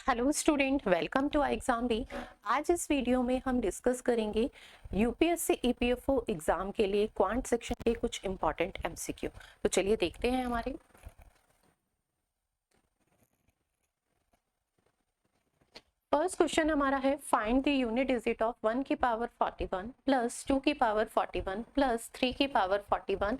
Hello student, welcome to exam B. आज इस video में हम डिस्कस करेंगे यूपीएससी ईपीएफओ एग्जाम के लिए क्वांट सेक्शन के कुछ इंपॉर्टेंट एमसीक्यू। तो चलिए देखते हैं हमारे फर्स्ट क्वेश्चन हमारा है find the unit digit of 1 की पावर 41 प्लस 2 की पावर 41 प्लस 3 की power 41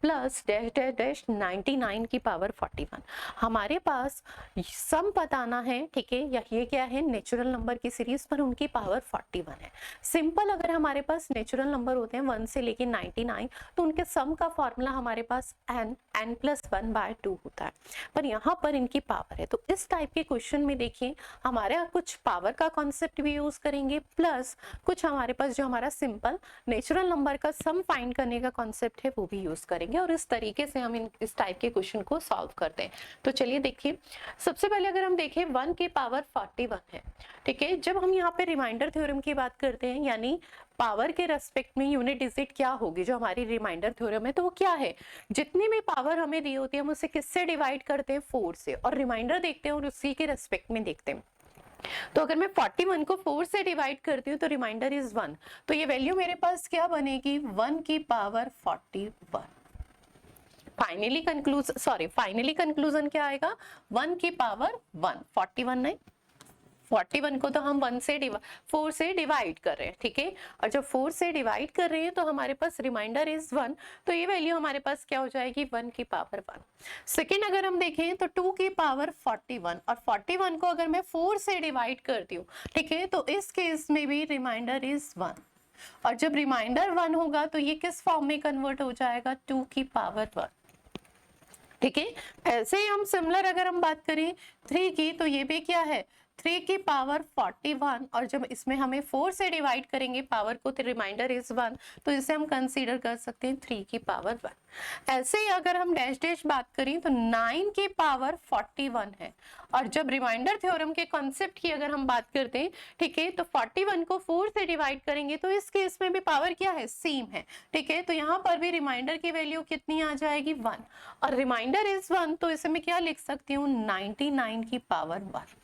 plus dash dash dash 99 की पावर 41। हमारे पास सम बताना है, ठीक है। या ये क्या है, नेचुरल नंबर की सीरीज पर उनकी पावर 41 है। सिंपल अगर हमारे पास नेचुरल नंबर होते हैं 1 से लेके 99 तो उनके सम का फॉर्मूला हमारे पास n प्लस 1/2 होता है, पर यहाँ पर इनकी पावर है। तो इस टाइप के क्वेश्चन में देखिए हमारे कुछ पावर का कॉन्सेप्ट भी यूज करेंगे, प्लस कुछ हमारे पास जो हमारा सिंपल नेचुरल नंबर का सम फाइंड करने का कॉन्सेप्ट है वो भी यूज करेंगे, और इस तरीके से हम इस टाइप के क्वेश्चन को सॉल्व करते हैं। तो चलिए देखिए, सबसे पहले अगर हम देखें 1 की पावर 41 है, ठीक है। जब हम यहाँ पे रिमाइंडर थ्योरम की बात करते हैं, यानी पावर के रेस्पेक्ट में यूनिट डिजिट क्या होगी, जो हमारी रिमाइंडर थ्योरम है, तो वो क्या है, जितनी भी पावर हमें दी होती है हम उसे किससे डिवाइड करते हैं, 4 से, और रिमाइंडर देखते हैं और उसी के रेस्पेक्ट में देखते हैं। तो अगर मैं 41 को 4 से डिवाइड करती हूँ तो रिमाइंडर इज 1, तो ये वैल्यू मेरे पास क्या बनेगी, 1 की पावर 41। फाइनली कंक्लूजन क्या आएगा, 1 की पावर 1, 41 नहीं, 41 को तो हम 4 से डिवाइड कर रहे हैं, ठीक है। और जब 4 से डिवाइड कर रहे हैं तो हमारे पास रिमाइंडर इज 1, तो ये वैल्यू हमारे पास क्या हो जाएगी, 1 की पावर 1। सेकेंड अगर हम देखें तो 2 की पावर 41, और 41 को अगर मैं 4 से डिवाइड करती हूँ, ठीक है, तो इस केस में भी रिमाइंडर इज 1, और जब रिमाइंडर 1 होगा तो ये किस फॉर्म में कन्वर्ट हो जाएगा, 2 की पावर 1, ठीक है। ऐसे ही हम सिमिलर अगर हम बात करें 3 की, तो ये भी क्या है, 3 की पावर 41, और जब इसमें हमें 4 से डिवाइड करेंगे पावर को तो रिमाइंडर इज 1, तो इसे हम कंसीडर कर सकते हैं 3 की पावर 1। ऐसे ही अगर हम डैश डैश बात करें तो 9 की पावर 41 है, और जब रिमाइंडर थ्योरम के कॉन्सेप्ट की अगर हम बात करते हैं, ठीक है, तो 41 को 4 से डिवाइड करेंगे तो इस केस में भी पावर क्या है, सेम है, ठीक है। तो यहाँ पर भी रिमाइंडर की वैल्यू कितनी आ जाएगी, 1, और रिमाइंडर इज 1, तो इसे मैं क्या लिख सकती हूँ, 99 की पावर 1।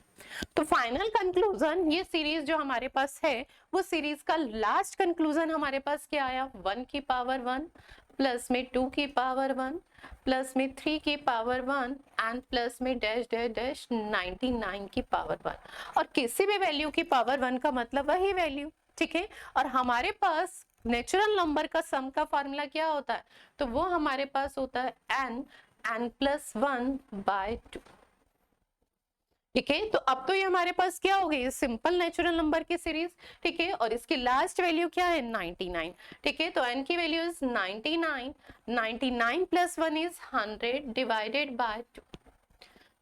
तो फाइनल कंक्लूजन, ये सीरीज जो हमारे पास है वो सीरीज का लास्ट कंक्लूजन हमारे पास क्या आया, 1 की पावर 1 प्लस में 2 की पावर 1 प्लस में 3 की पावर 1 एंड प्लस में डैश डैश डैश 99 की पावर 1। और किसी भी वैल्यू की पावर 1 का मतलब वही वैल्यू, ठीक है। और हमारे पास नेचुरल नंबर का सम का फॉर्मूला क्या होता है, तो वो हमारे पास होता है n प्लस 1/2, ठीक है। तो अब तो ये हमारे पास क्या हो गई, सिंपल नेचुरल नंबर की सीरीज, ठीक है, और इसकी लास्ट वैल्यू क्या है, 99, ठीक है। तो n की value is 99, 99 plus 1 is 100 divided by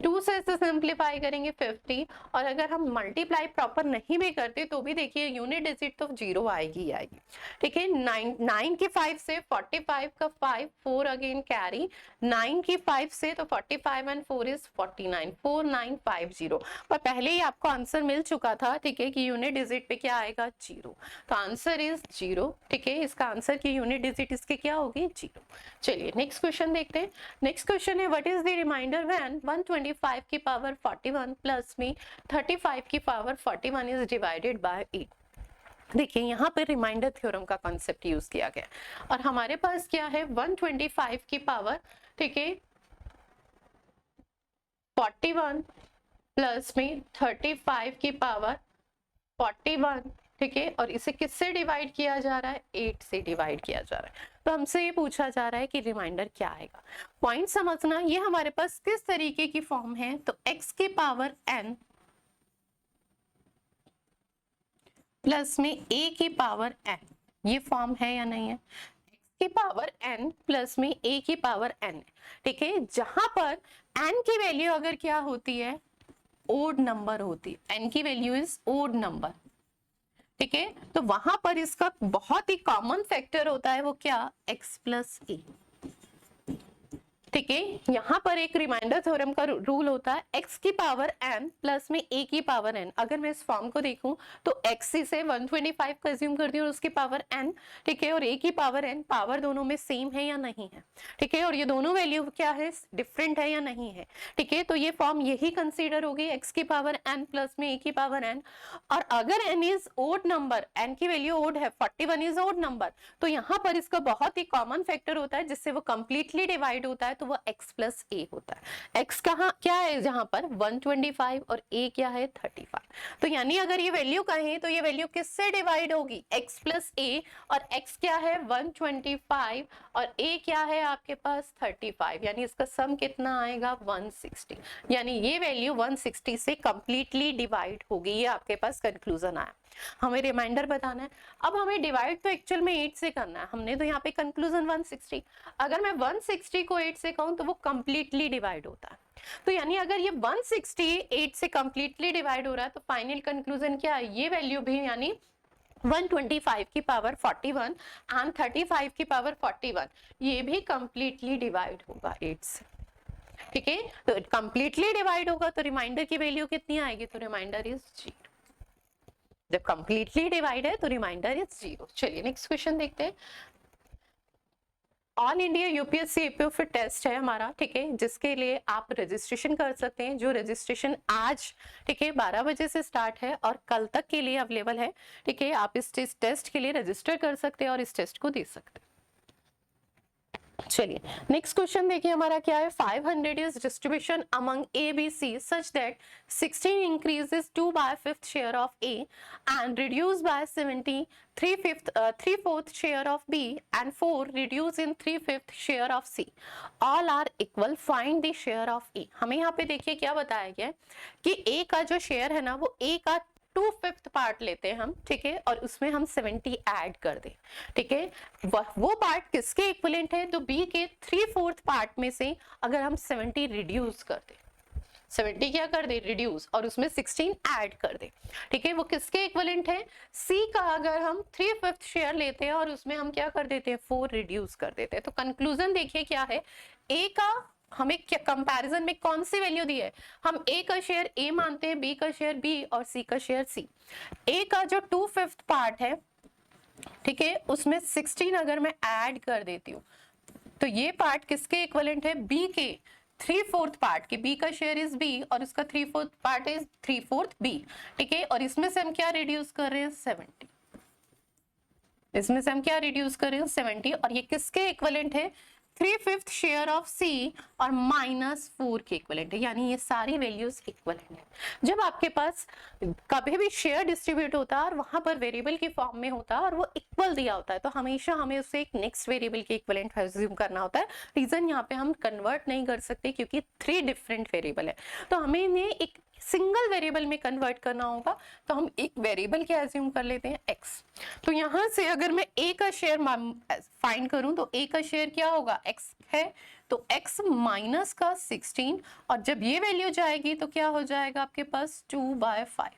2 से इसे सिंप्लीफाई करेंगे 50, और अगर हम मल्टीप्लाई प्रॉपर नहीं भी करते तो भी देखिए यूनिट डिजिट तो 0 आएगी ही आएगी, ठीक है। 9 की 5 से 45 का 5, 4 अगेन कैरी, 9 की 5 से तो 45 एंड 4 इज 49, 4950, पर पहले ही आपको आंसर मिल चुका था, ठीक है, कि यूनिट डिजिट पे क्या आएगा, 0, तो आंसर इज 0, ठीक है। इसका आंसर की यूनिट डिजिट इसके क्या होगी, 0। चलिए नेक्स्ट क्वेश्चन देखते हैं। नेक्स्ट क्वेश्चन है what is the remainder when 125 की पावर 41 प्लस में 35 की पावर 41 इज डिवाइडेड बाय 8। देखिए यहाँ पर रिमाइंडर थ्योरम का कॉन्सेप्ट यूज किया गया, और हमारे पास क्या है, 125 की पावर, ठीक है, 41 प्लस में 35 की पावर 41, ठीक है, और इसे किससे डिवाइड किया जा रहा है, 8 से डिवाइड किया जा रहा है। तो हमसे ये पूछा जा रहा है कि रिमाइंडर क्या आएगा। पॉइंट समझना, ये हमारे पास किस तरीके की फॉर्म है, तो x की पावर n प्लस में a की पावर n, ये फॉर्म है या नहीं है, x की पावर n प्लस में a की पावर n, ठीक है, जहां पर n की वैल्यू अगर क्या होती है, ओड नंबर होती है, n की वैल्यू इज ओड नंबर, ठीक है, तो वहां पर इसका बहुत ही कॉमन फैक्टर होता है, वो क्या, x प्लस ए, ठीक है, यहाँ पर एक रिमाइंडर थ्योरम का रूल होता है x की पावर n प्लस में a की पावर n। अगर मैं इस फॉर्म को देखूं तो x से 125 को अज्यूम कर दिया और उसकी पावर n, ठीक है, और a की पावर n, पावर दोनों में सेम है या नहीं है, ठीक है, और ये दोनों वैल्यू क्या है, डिफरेंट है या नहीं है, ठीक है, तो ये फॉर्म यही कंसीडर होगी x की पावर n प्लस में a की पावर n। और अगर n is odd number, n की वैल्यू ओड है, 41 इज ओड नंबर, तो यहाँ पर इसका बहुत ही कॉमन फैक्टर होता है जिससे वो कंप्लीटली डिवाइड होता है, तो वो x प्लस a होता है। x कहाँ क्या है जहां पर 125 और a क्या है 35। तो यानी अगर ये वैल्यू कहें तो ये वैल्यू किससे डिवाइड होगी, x प्लस a, और x क्या है 125 और a क्या है आपके पास 35, यानी इसका सम कितना आएगा 160, यानी ये वैल्यू 160 से कंप्लीटली डिवाइड होगी। ये आपके पास कंक्लूजन आया। हमें रिमाइंडर बताना है। अब हमें डिवाइड तो एक्चुअल में 8 से करना है, हमने तो यहाँ पे कंक्लूजन 160। अगर मैं 160 को 8 से कहूँ तो वो कंप्लीटली डिवाइड होता है। तो यानी अगर ये 160 8 से कंप्लीटली डिवाइड हो रहा है तो फाइनल कंक्लूजन क्या है, ये वैल्यू भी यानी 125 की पावर 41 एंड 35 की पावर 41 ये भी कंप्लीटली डिवाइड होगा 8 से। ठीक है, तो कंप्लीटली डिवाइड होगा तो रिमाइंडर की वैल्यू कितनी आएगी, तो रिमाइंडर इज 0। जब कंप्लीटली डिवाइड है तो रिमाइंडर इज 0। चलिए नेक्स्ट क्वेश्चन देखते हैं। All India UPSC APO test है हमारा, ठीक है, जिसके लिए आप रजिस्ट्रेशन कर सकते हैं। जो रजिस्ट्रेशन आज, ठीक है, 12 बजे से स्टार्ट है और कल तक के लिए अवेलेबल है, ठीक है। आप इस टेस्ट के लिए रजिस्टर कर सकते हैं और इस टेस्ट को दे सकते हैं। चलिए नेक्स्ट क्वेश्चन देखिए हमारा क्या है। 500 is distribution among A B C such that 16 increases 2 by 5th share of A and reduced by 70 3/4 share of B and 4 reduced in 3/5 share of C. All are equal. Find the share of A. हमें यहाँ पे देखिए क्या बताया गया है कि A का जो शेयर है ना वो A का 2/5 पार्ट लेते हैं हम, ठीक है, और उसमें हम 70 ऐड कर दें, ठीक है। वो पार्ट किसके इक्विवेलेंट है, तो बी के 3/4 पार्ट में से अगर हम 70 रिड्यूस कर दें, 70 क्या कर दे रिड्यूस, और उसमें 16 ऐड कर दे, ठीक है, वो किसके इक्विवेलेंट है, सी का अगर हम 3/5 शेयर लेते हैं और उसमें हम क्या कर देते हैं 4 रिड्यूस कर देते हैं। तो कंक्लूजन देखिए क्या है, ए का हमें क्या कंपैरिजन में कौन सी वैल्यू दी है, हम ए का शेयर ए मानते हैं, बी का शेयर बी और सी का शेयर सी। ए का जो 2/5 पार्ट है, ठीक है, उसमें 16 अगर मैं ऐड कर देती हूँ तो ये पार्ट किसके इक्विवेलेंट है, बी के 3/4 पार्ट के, बी का शेयर इज बी और उसका 3/4 पार्ट इज 3/4 बी, ठीक है, और इसमें से हम क्या रिड्यूस कर रहे हैं 70, इसमें से हम क्या रिड्यूस कर रहे हैं 70, और ये किसके इक्विवेलेंट है 3/5 शेयर ऑफ सी और -4 के इक्विवेलेंट है, यानी ये सारी वैल्यूज इक्विवेलेंट है। जब आपके पास कभी भी शेयर डिस्ट्रीब्यूट होता है और वहां पर वेरिएबल की फॉर्म में होता है और वो इक्वल दिया होता है तो हमेशा हमें उसे एक नेक्स्ट वेरिएबल के इक्विवेलेंट अज्यूम करना होता है। रीजन यहाँ पे हम कन्वर्ट नहीं कर सकते क्योंकि 3 डिफरेंट वेरिएबल है, तो हमें इन्हें एक सिंगल वेरिएबल में कन्वर्ट करना होगा, तो हम एक वेरिएबल के अज्यूम कर लेते हैं x। तो यहां से अगर मैं a का शेयर फाइंड करूं तो a का शेयर क्या होगा x है, तो x माइनस का 16, और जब ये वैल्यू जाएगी तो क्या हो जाएगा आपके पास 2/5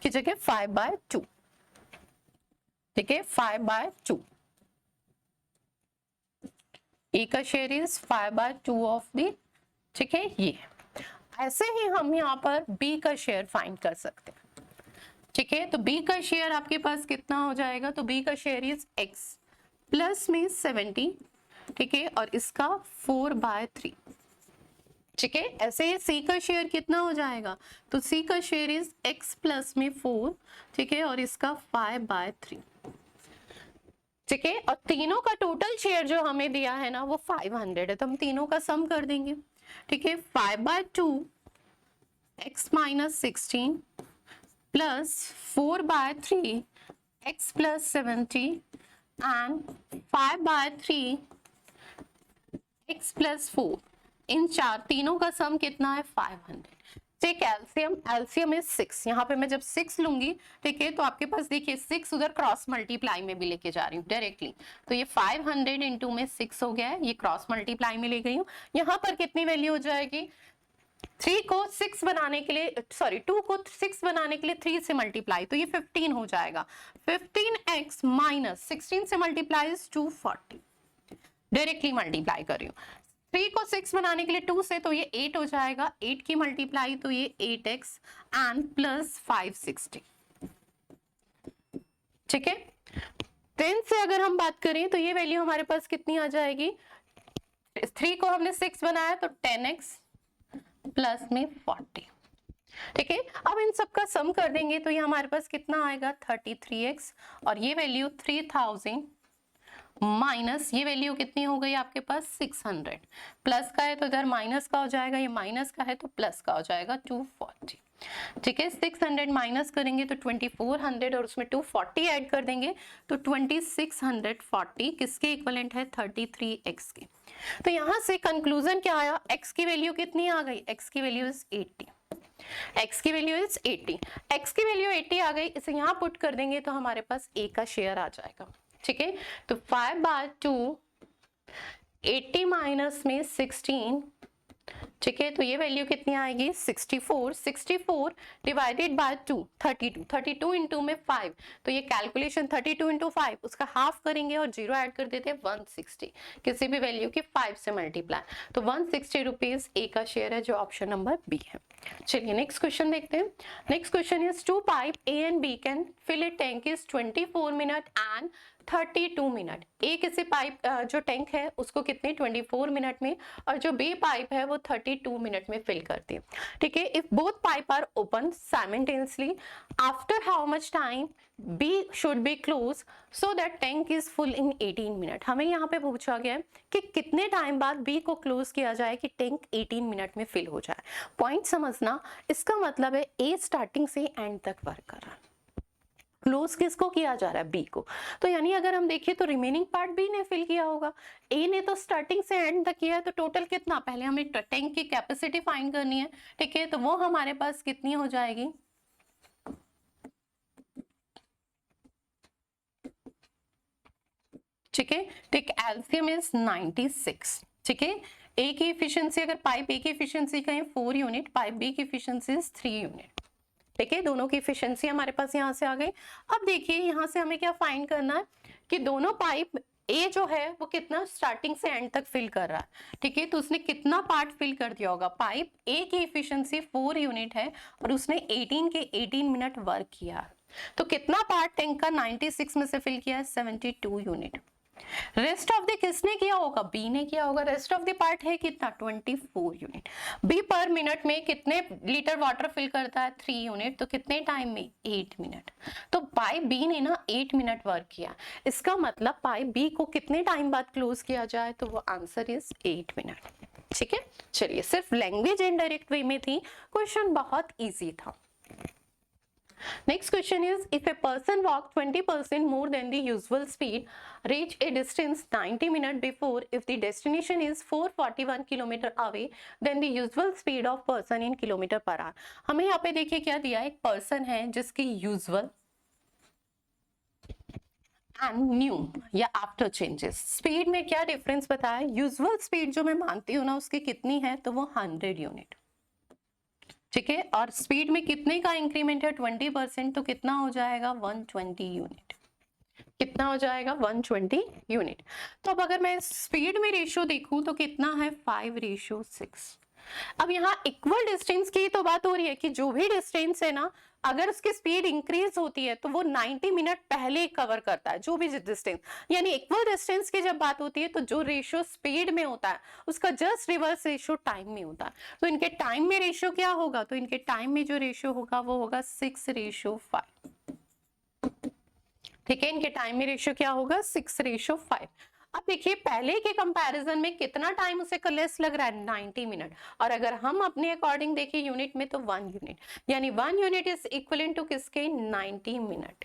की जगह 5/2, ठीक है, 5/2। a का शेयर इज 5/2 ऑफ द, ठीक है, ये ऐसे ही हम यहाँ पर b का शेयर फाइंड कर सकते हैं, ठीक है। तो b का शेयर आपके पास कितना हो जाएगा, तो b का शेयर इज x प्लस में 70, ठीक है, और इसका 4/3, ठीक है। ऐसे ही c का शेयर कितना हो जाएगा, तो c का शेयर इज x प्लस में 4, ठीक है, और इसका 5/3, ठीक है, और तीनों का टोटल शेयर जो हमें दिया है ना वो 500 है, तो हम तीनों का सम कर देंगे, ठीक है। 5/2 x minus 16 plus 4/3 x plus 70 and 5/3 x plus 4, इन तीनों का सम कितना है 500। ठीक, एलसीएम इज 6, यहाँ पे मैं जब 6 लूंगी, ठीक है, तो आपके पास देखिए 6 उधर क्रॉस मल्टीप्लाई में भी लेके जा रही हूँ डायरेक्टली, तो ये 500 इंटू में 6 हो गया है, ये क्रॉस मल्टीप्लाई में ले गई हूँ। यहाँ पर कितनी वैल्यू हो जाएगी, 3 को 6 बनाने के लिए, सॉरी 2 को 6 बनाने के लिए 3 से मल्टीप्लाई, तो ये 15 हो जाएगा। 15x माइनस 16 से मल्टीप्लाई 240, डायरेक्टली मल्टीप्लाई कर रही हूँ। 3 को 6 बनाने के लिए 2 से तो ये 8 हो जाएगा, 8 की मल्टीप्लाई तो ये 8x एंड प्लस 560। ठीक है, 10 से अगर हम बात करें तो ये वैल्यू हमारे पास कितनी आ जाएगी, 3 को हमने 6 बनाया तो 10x प्लस में 40। ठीक है, अब इन सब का सम कर देंगे तो ये हमारे पास कितना आएगा 33x, और ये वैल्यू 3000 माइनस ये वैल्यू कितनी हो गई आपके पास 600, प्लस का है तो इधर माइनस का हो जाएगा, ये माइनस का है तो प्लस का हो जाएगा 240। ठीक है, 600 माइनस करेंगे तो 2400 और उसमें 240 ऐड कर देंगे तो 2640 किसके इक्विवेलेंट है 33x के। तो यहां से कंक्लूजन क्या आया, x की वैल्यू कितनी आ गई, x की वैल्यू इज 80, x की वैल्यू इज 80, x की वैल्यू 80 आ गई, इसे यहां पुट कर देंगे तो हमारे पास a का शेयर आ जाएगा। ठीक है, तो 5/2 80 माइनस में 16, ठीक है, तो ये वैल्यू कितनी आएगी 64, 64 डिवाइडेड बाय 2 32, 32 इंटू में 5, तो ये कैलकुलेशन 32 इंटू 5 उसका हाफ करेंगे और 0 ऐड कर देते हैं 160, किसी भी वैल्यू की 5 से मल्टीप्लाई, तो 160 रुपीज ए का शेयर है जो ऑप्शन नंबर बी है। चलिए नेक्स्ट क्वेश्चन देखते हैं। Next question is 2 pipe A and B can fill a tank is 24 minute and 32 minute. A किसी पाइप जो टैंक है उसको कितने 24 मिनट में, और जो बी पाइप है वो 32 मिनट में फिल करती है। ठीक है, if both pipe are open simultaneously after how much time B should be close so that tank is full in 18 minute. हमें यहाँ पे पूछा गया है कि कितने टाइम बाद बी को क्लोज किया जाए कि टैंक 18 मिनट में फिल हो जाए। पॉइंट समझना, इसका मतलब है ए स्टार्टिंग से एंड तक वर्क कर रहा है, क्लोज किसको किया जा रहा है बी को, तो यानी अगर हम देखें तो रिमेनिंग पार्ट बी ने फिल किया होगा, ए ने तो स्टार्टिंग से एंड तक किया है, तो टोटल कितना, पहले हमें टैंक की कैपेसिटी फाइंड करनी है। ठीक है, तो वो हमारे पास कितनी हो जाएगी, ठीक है, टेक एलसीएम इज 96। ठीक है, ए की एफिशिएंसी अगर पाइप ए की एफिशिएंसी कहें 4 यूनिट, पाइप बी की एफिशिएंसी इज 3 यूनिट। ठीक है, दोनों की एफिशिएंसी हमारे पास यहाँ से आ गई। अब देखिए यहाँ से हमें क्या फाइंड करना है कि दोनों पाइप ए जो है वो कितना स्टार्टिंग से एंड तक फिल कर रहा है। ठीक है, तो उसने कितना पार्ट फिल कर दिया होगा, पाइप ए की एफिशिएंसी 4 यूनिट है और उसने 18 के 18 मिनट वर्क किया, तो कितना पार्ट टैंक का 96 में से फिल किया है 72 यूनिट। रेस्ट ऑफ द किसने किया होगा, बी ने किया होगा, रेस्ट ऑफ द पार्ट है कितना 24 यूनिट। बी पर मिनट में कितने लीटर वाटर फिल करता है 3 यूनिट, तो कितने टाइम में 8 मिनट। तो पाइप बी ने ना 8 मिनट वर्क किया, इसका मतलब पाइप बी को कितने टाइम बाद क्लोज किया जाए, तो वो आंसर इज 8 मिनट। ठीक है, चलिए सिर्फ लैंग्वेज इनडायरेक्ट वे में थी, क्वेश्चन बहुत ईजी था। Next question is, if a person walk 20% more than the usual speed, reach a distance 90 minutes before, if the destination is 441 km away, then the usual speed of person in kilometer per hour। हमें यहाँ पे देखिए क्या दिया है, एक person है जिसकी यूजुअल एंड न्यू या आफ्टर चेंजेस स्पीड में क्या डिफरेंस बताया। यूजुअल स्पीड जो मैं मानती हूँ ना उसकी कितनी है, तो वो 100 यूनिट। ठीक है, और स्पीड में कितने का इंक्रीमेंट है 20%, तो कितना हो जाएगा 120 यूनिट। कितना हो जाएगा 120 यूनिट। तो अब अगर मैं स्पीड में रेशियो देखूं तो कितना है 5:6। अब यहाँ इक्वल डिस्टेंस की तो बात हो रही है कि जो भी डिस्टेंस है ना, अगर उसकी स्पीड इंक्रीज होती है तो वो 90 मिनट पहले कवर करता है, जो भी डिस्टेंस, यानी इक्वल डिस्टेंस की जब बात होती है तो जो रेशियो स्पीड में होता है उसका जस्ट रिवर्स रेशियो टाइम में होता है। तो इनके टाइम में रेशियो क्या होगा, तो इनके टाइम में जो रेशियो होगा वो होगा 6:5। ठीक है, इनके टाइम में रेशियो क्या होगा 6:5। अब देखिए पहले के कंपैरिजन में कितना टाइम उसे लेस लग रहा है 90 मिनट, और अगर हम अपने अकॉर्डिंग देखें यूनिट में तो 1 यूनिट, यानी 1 यूनिट इज इक्विवेलेंट टू किसके 90 मिनट।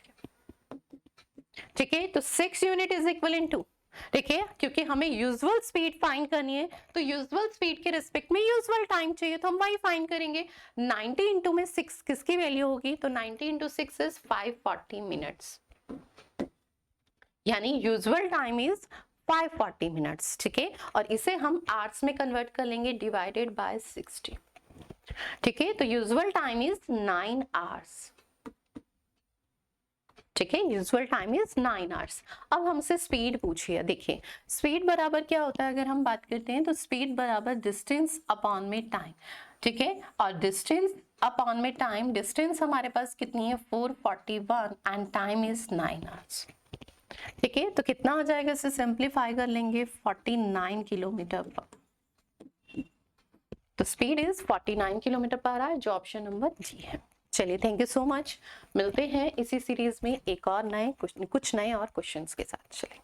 ठीक है, तो 6 यूनिट इज इक्विवेलेंट टू, देखिए क्योंकि हमें यूजुअल स्पीड फाइंड करनी है तो यूजुअल स्पीड के रिस्पेक्ट में यूजुअल टाइम चाहिए, तो हम वही फाइंड करेंगे। 90 इंटू में 6 किसकी वैल्यू होगी, तो 90 इंटू 6 इज 540 मिनट्स, यानी यूजुअल टाइम इज 540 मिनट्स। ठीक है, और इसे हम आवर्स में कन्वर्ट कर लेंगे डिवाइडेड बाय 60। ठीक है, तो यूजुअल टाइम इज 9 आवर्स। ठीक है, यूजुअल टाइम इज 9 आवर्स। अब हमसे स्पीड पूछिए। देखिए स्पीड बराबर क्या होता है, अगर हम बात करते हैं तो स्पीड बराबर डिस्टेंस अपॉन में टाइम। ठीक है, और डिस्टेंस अपॉन में टाइम, डिस्टेंस हमारे पास कितनी है 441 एंड टाइम इज 9 आवर्स। ठीक है, तो कितना हो जाएगा, इसे सिंप्लीफाई कर लेंगे 49 किलोमीटर पर। तो speed is 49 kilometre per hour, जो ऑप्शन नंबर जी है। चलिए थैंक यू सो मच, मिलते हैं इसी सीरीज में एक और नए कुछ नए और क्वेश्चंस के साथ। चलिए।